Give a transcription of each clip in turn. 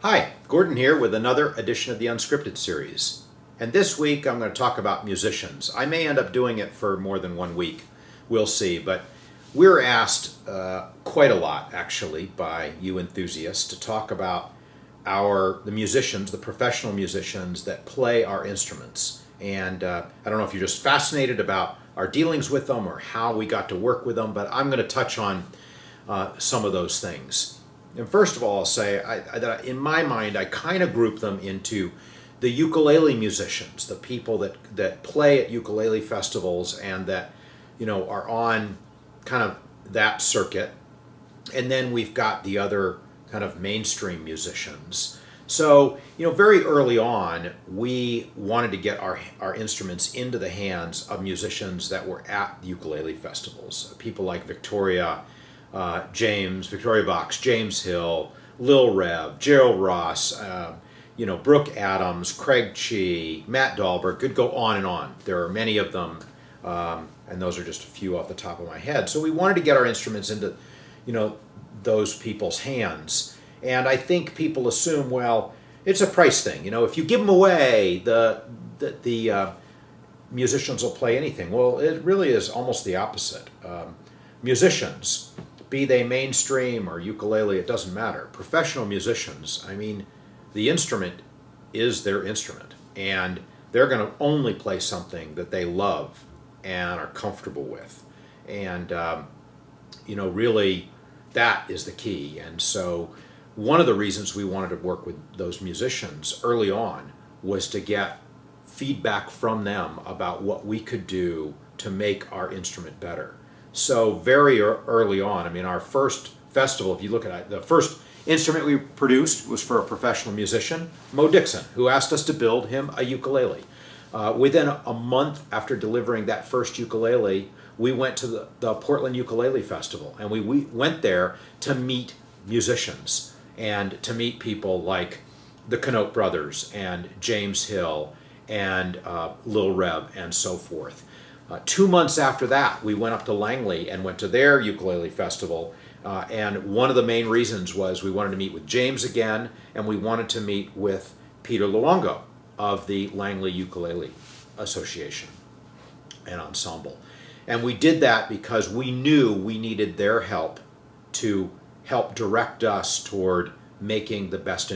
Hi, Gordon here with another edition of the Unscripted Series. And this week I'm going to talk about musicians. I may end up doing it for more than 1 week. We'll see. But we're asked quite a lot, actually, by you enthusiasts to talk about the musicians, the professional musicians that play our instruments. And I don't know if you're just fascinated about our dealings with them or how we got to work with them, but I'm going to touch on some of those things. And first of all, I'll say that in my mind, I kind of group them into the ukulele musicians, the people that play at ukulele festivals and that, are on kind of that circuit. And then we've got the other kind of mainstream musicians. So, very early on, we wanted to get our instruments into the hands of musicians that were at ukulele festivals. People like Victoria Vox, James Hill, Lil Rev, Gerald Ross, Brooke Adams, Craig Chee, Matt Dahlberg, could go on and on. There are many of them, and those are just a few off the top of my head. So we wanted to get our instruments into, those people's hands. And I think people assume, well, it's a price thing. If you give them away, the musicians will play anything. Well, it really is almost the opposite. Musicians, be they mainstream or ukulele, it doesn't matter. Professional musicians, the instrument is their instrument, and they're going to only play something that they love and are comfortable with. And, really, that is the key. And so one of the reasons we wanted to work with those musicians early on was to get feedback from them about what we could do to make our instrument better. So very early on, our first festival, if you look at it, the first instrument we produced was for a professional musician, Mo Dixon, who asked us to build him a ukulele. Within a month after delivering that first ukulele, we went to the Portland Ukulele Festival, and we went there to meet musicians and to meet people like the Knote Brothers and James Hill and Lil Rev and so forth. 2 months after that, we went up to Langley and went to their ukulele festival. And one of the main reasons was we wanted to meet with James again, and we wanted to meet with Peter Luongo of the Langley Ukulele Association and Ensemble. And we did that because we knew we needed their help to help direct us toward making the best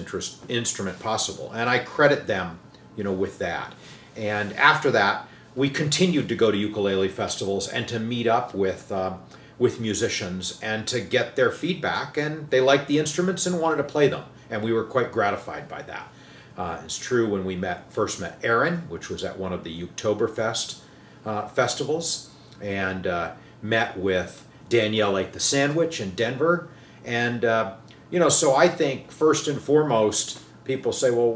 instrument possible. And I credit them, with that. And after that, we continued to go to ukulele festivals and to meet up with musicians and to get their feedback, and they liked the instruments and wanted to play them, and we were quite gratified by that. It's true when we first met Aaron, which was at one of the Uktoberfest festivals, and met with Danielle Ate the Sandwich in Denver, and so I think first and foremost, people say, well,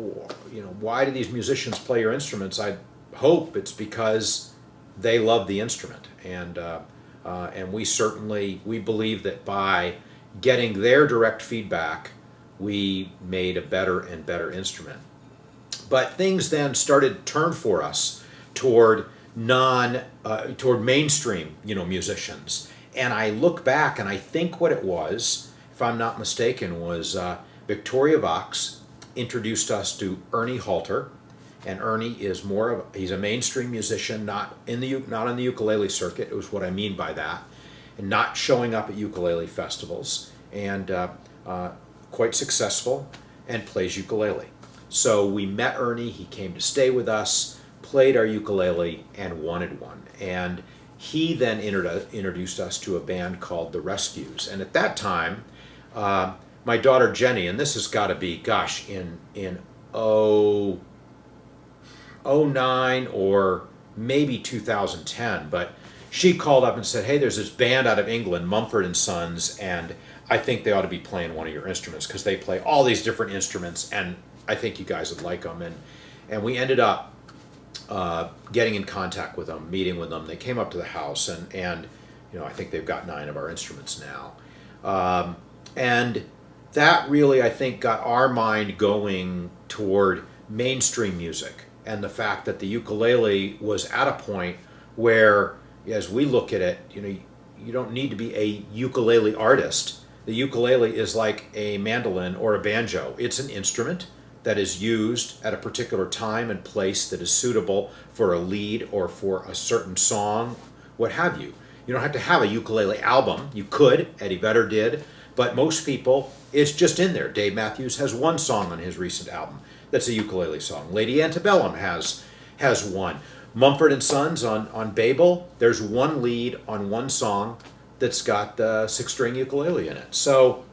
why do these musicians play your instruments? I hope it's because they love the instrument, and we believe that by getting their direct feedback, we made a better and better instrument. But things then started to turn for us toward mainstream musicians, and I look back and I think what it was, if I'm not mistaken, was Victoria Vox introduced us to Ernie Halter. And Ernie is he's a mainstream musician, not on the ukulele circuit, is what I mean by that, and not showing up at ukulele festivals, and quite successful, and plays ukulele. So we met Ernie, he came to stay with us, played our ukulele, and wanted one. And he then introduced us to a band called The Rescues. And at that time, my daughter Jenny, and this has got to be, in 2009 or maybe 2010, but she called up and said, hey, there's this band out of England, Mumford Sons, and I think they ought to be playing one of your instruments because they play all these different instruments, and I think you guys would like them. And we ended up getting in contact with them, meeting with them. They came up to the house, and I think they've got 9 of our instruments now. And that really, I think, got our mind going toward mainstream music, and the fact that the ukulele was at a point where, as we look at it, you don't need to be a ukulele artist the ukulele is like a mandolin or a banjo. It's an instrument that is used at a particular time and place that is suitable for a lead or for a certain song, what have you. You don't have to have a ukulele album. You could, Eddie Vedder did, but most people, it's just in there. Dave Matthews has one song on his recent album that's a ukulele song. Lady Antebellum has one. Mumford Sons on Babel, there's one lead on one song that's got the 6-string ukulele in it. So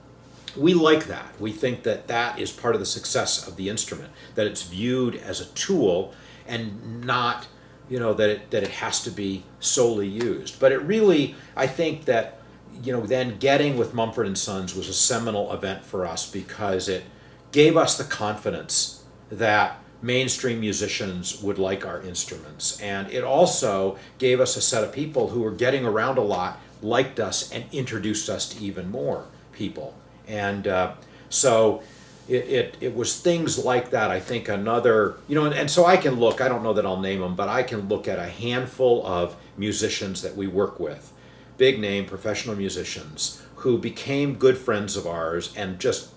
we like that. We think that that is part of the success of the instrument, that it's viewed as a tool and not, that it has to be solely used. But it really, I think that, then getting with Mumford Sons was a seminal event for us because it gave us the confidence that mainstream musicians would like our instruments. And it also gave us a set of people who were getting around a lot, liked us, and introduced us to even more people. And so it was things like that, I think, another, and so I can look, I don't know that I'll name them, but I can look at a handful of musicians that we work with, big name professional musicians, who became good friends of ours and just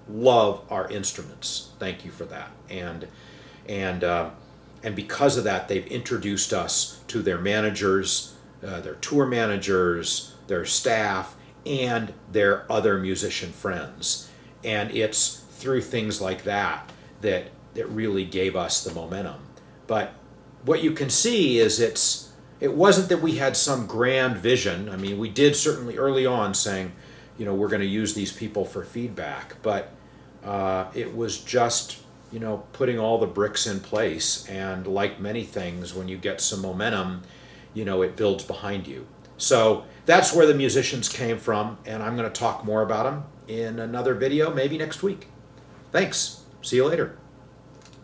love our instruments. Thank you for that. And because of that, they've introduced us to their managers, their tour managers, their staff, and their other musician friends. And it's through things like that that really gave us the momentum. But what you can see is it wasn't that we had some grand vision. I mean, we did certainly early on saying, we're going to use these people for feedback, but it was just, putting all the bricks in place. And like many things, when you get some momentum, it builds behind you. So that's where the musicians came from, and I'm going to talk more about them in another video, maybe next week. Thanks. See you later.